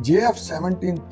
JF-17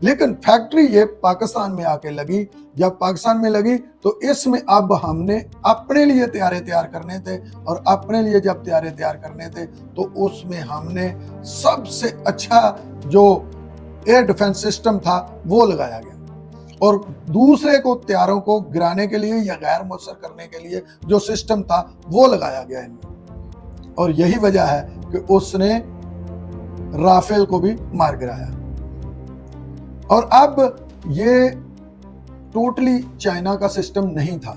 لیکن factory یہ پاکستان میں آ کے لگی. جب پاکستان میں لگی تو اس میں اب ہم نے اپنے لیے طیارے تیار کرنے تھے, اور اپنے لیے جب طیارے تیار کرنے تھے تو اس میں ہم نے سب سے اچھا جو ایئر ڈیفنس سسٹم تھا وہ لگایا گیا, اور دوسرے کو طیاروں کو گرانے کے لیے یا غیر مؤثر کرنے کے لیے جو سسٹم تھا وہ لگایا گیا ان میں. اور یہی وجہ ہے کہ اس نے رافیل کو بھی مار گرایا. اور اب یہ ٹوٹلی چائنا کا سسٹم نہیں تھا,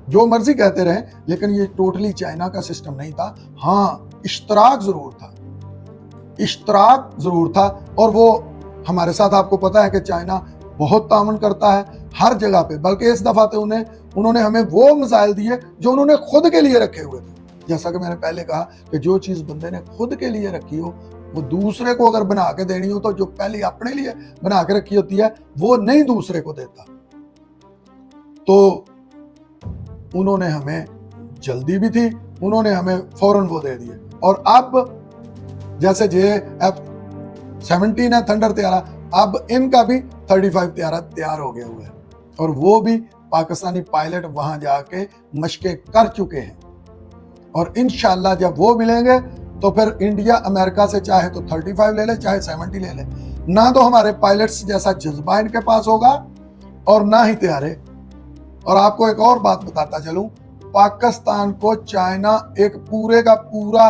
جو مرضی کہتے رہے, لیکن یہ ٹوٹلی چائنا کا سسٹم نہیں تھا. ہاں اشتراک ضرور تھا, اور وہ ہمارے ساتھ, آپ کو پتا ہے کہ چائنا بہت تعاون کرتا ہے ہر جگہ پہ, بلکہ اس دفعہ تو انہوں نے ہمیں وہ میزائل دیے جو انہوں نے خود کے لیے رکھے ہوئے تھے. جیسا کہ میں نے پہلے کہا کہ جو چیز بندے نے خود کے لیے رکھی ہو وہ دوسرے کو اگر بنا کے دینی ہو تو جو پہلے اپنے لیے بنا کے رکھی ہوتی ہے وہ نہیں دوسرے کو دیتا. تو انہوں نے ہمیں جلدی بھی تھی, انہوں نے ہمیں فوراً وہ دے دیے. اور اب جیسے F-17 ہے تھنڈر طیارہ, اب ان کا بھی 35 طیارہ تیار ہو گیا ہوا ہے, اور وہ بھی پاکستانی پائلٹ وہاں جا کے مشقیں کر چکے ہیں. اور انشاءاللہ جب وہ ملیں گے تو پھر انڈیا امریکہ سے چاہے تو 35 لے لے, چاہے 70 لے لے, نہ تو ہمارے پائلٹس جیسا جذبہ ان کے پاس ہوگا اور نہ ہی طیارے. اور آپ کو ایک اور بات بتاتا چلوں, پاکستان کو چائنا ایک پورے کا پورا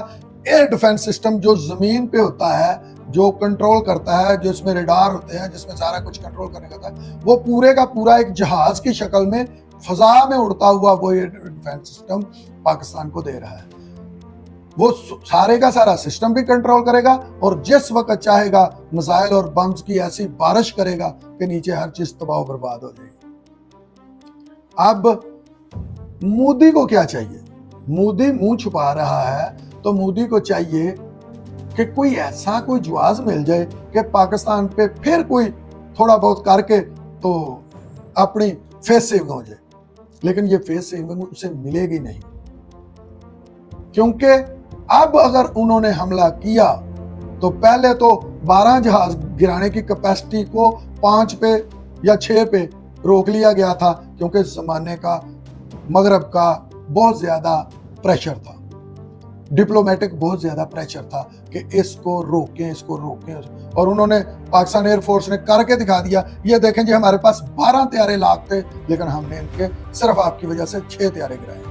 ایئر ڈیفنس سسٹم جو زمین پہ ہوتا ہے, جو کنٹرول کرتا ہے, جو اس میں ریڈار ہوتے ہیں, جس میں سارا کچھ کنٹرول کرنے کا ہے, وہ پورے کا پورا ایک جہاز کی شکل میں فضا میں اڑتا ہوا وہ ایئر ڈیفنس سسٹم پاکستان کو دے رہا ہے. وہ سارے کا سارا سسٹم بھی کنٹرول کرے گا, اور جس وقت چاہے گا میزائل اور بمز کی ایسی بارش کرے گا کہ نیچے ہر چیز تباہ و برباد ہو جائے گی. اب مودی کو کیا چاہیے؟ مودی منہ چھپا رہا ہے, تو مودی کو چاہیے کہ کوئی ایسا کوئی جواز مل جائے کہ پاکستان پہ پھر کوئی تھوڑا بہت کر کے تو اپنی فیس سیونگ ہو جائے. لیکن یہ فیس سیونگ اسے ملے گی نہیں, کیونکہ اب اگر انہوں نے حملہ کیا تو پہلے تو 12 جہاز گرانے کی کیپیسٹی کو 5 پہ یا 6 پہ روک لیا گیا تھا, کیونکہ زمانے کا مغرب کا بہت زیادہ پریشر تھا, ڈپلومیٹک بہت زیادہ پریشر تھا کہ اس کو روکیں. اور انہوں نے پاکستان ایئر فورس نے کر کے دکھا دیا, یہ دیکھیں جی ہمارے پاس 12 طیارے لاکھ تھے, لیکن ہم نے ان کے صرف آپ کی وجہ سے 6 طیارے گرائے.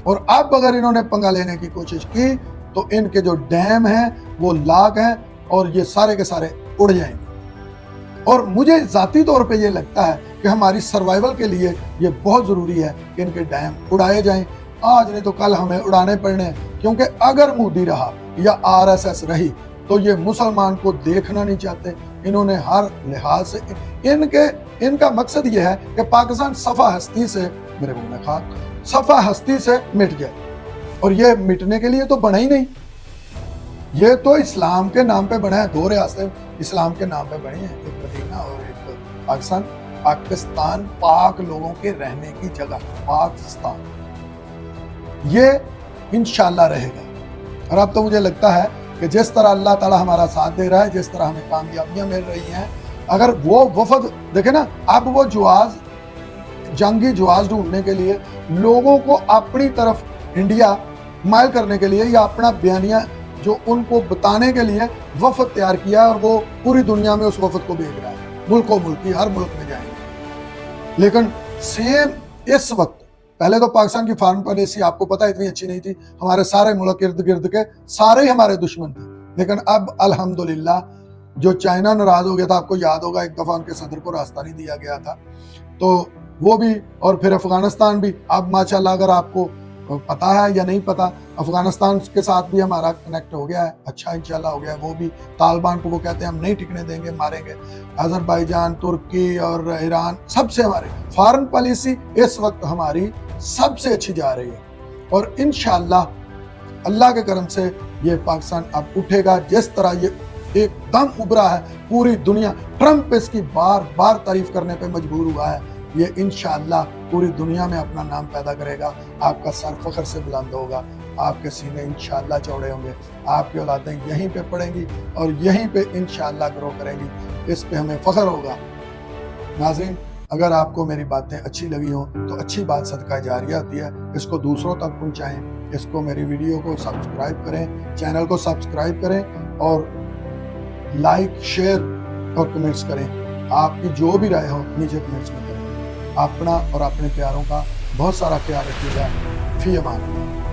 اور اب اگر انہوں نے پنگا لینے کی کوشش کی تو ان کے جو ڈیم ہیں وہ لاکھ ہیں, اور یہ سارے کے سارے اڑ جائیں گے. اور مجھے ذاتی طور پہ یہ لگتا ہے کہ ہماری سروائیول کے لیے یہ بہت ضروری ہے کہ ان کے ڈیم اڑائے جائیں, آج نہیں تو کل ہمیں اڑانے پڑنے. کیونکہ اگر مودی رہا یا RSS رہی تو یہ مسلمان کو دیکھنا نہیں چاہتے. انہوں نے ہر لحاظ سے ان کا مقصد یہ ہے کہ پاکستان صفحہ ہستی سے, میرے منہ میں خاک, صفحہ ہستی سے مٹ جائے. اور یہ مٹنے کے لیے تو بنا ہی نہیں, یہ تو اسلام کے نام پہ بنا ہے. 2 ریاستیں اسلام کے نام پہ بنی ہیں, ایک مدینہ اور ایک پاکستان. پاکستان پاک لوگوں کے رہنے کی جگہ, پاکستان یہ انشاءاللہ رہے گا. اور اب تو مجھے لگتا ہے کہ جس طرح اللہ تعالیٰ ہمارا ساتھ دے رہا ہے, جس طرح ہمیں کامیابیاں مل رہی ہیں, اگر وہ وفد دیکھیں نا, اب وہ جنگی جواز ڈھونڈنے کے لیے لوگوں کو اپنی طرف انڈیا مائل کرنے کے لیے یا اپنا بیانیہ جو ان کو بتانے کے لیے وفد تیار کیا ہے, اور وہ پوری دنیا میں اس وفد کو بھیج رہا ہے, ملک و ملکی ہر ملک میں جائیں گے. لیکن سیم اس وقت, پہلے تو پاکستان کی فارن پالیسی آپ کو پتہ اتنی اچھی نہیں تھی, ہمارے سارے ملک ارد گرد کے سارے ہی ہمارے دشمن تھے. لیکن اب الحمدللہ جو چائنا ناراض ہو گیا تھا, آپ کو یاد ہوگا ایک دفعہ ان کے صدر کو راستہ نہیں دیا گیا تھا, تو وہ بھی, اور پھر افغانستان بھی. اب ماشاءاللہ اگر آپ کو پتا ہے یا نہیں پتا, افغانستان کے ساتھ بھی ہمارا کنیکٹ ہو گیا ہے, اچھا انشاءاللہ ہو گیا ہے. وہ بھی طالبان کو وہ کہتے ہیں ہم نہیں ٹکنے دیں گے, ماریں گے. آذربائیجان, ترکی اور ایران, سب سے ہماری فارن پالیسی اس وقت ہماری سب سے اچھی جا رہی ہے. اور انشاءاللہ اللہ کے کرم سے یہ پاکستان اب اٹھے گا. جس طرح یہ ایک دم ابھرا ہے, پوری دنیا, ٹرمپ اس کی بار بار تعریف کرنے پہ مجبور ہوا ہے, یہ انشاءاللہ پوری دنیا میں اپنا نام پیدا کرے گا, آپ کا سر فخر سے بلند ہوگا. آپ کے سینے انشاءاللہ چوڑے ہوں گے, آپ کی اولادیں یہیں پہ پڑھیں گی اور یہیں پہ انشاءاللہ گرو کریں گی, اس پہ ہمیں فخر ہوگا. ناظرین, اگر آپ کو میری باتیں اچھی لگی ہوں تو اچھی بات صدقہ جاریہ ہوتی ہے, اس کو دوسروں تک پہنچائیں, اس کو میری ویڈیو کو سبسکرائب کریں, چینل کو سبسکرائب کریں اور لائک شیئر اور کمنٹس کریں. آپ کی جو بھی رائے ہو نیچے کمنٹس میں کریں. اپنا اور اپنے پیاروں کا بہت سارا خیال رکھیے گا. فی امان اللہ.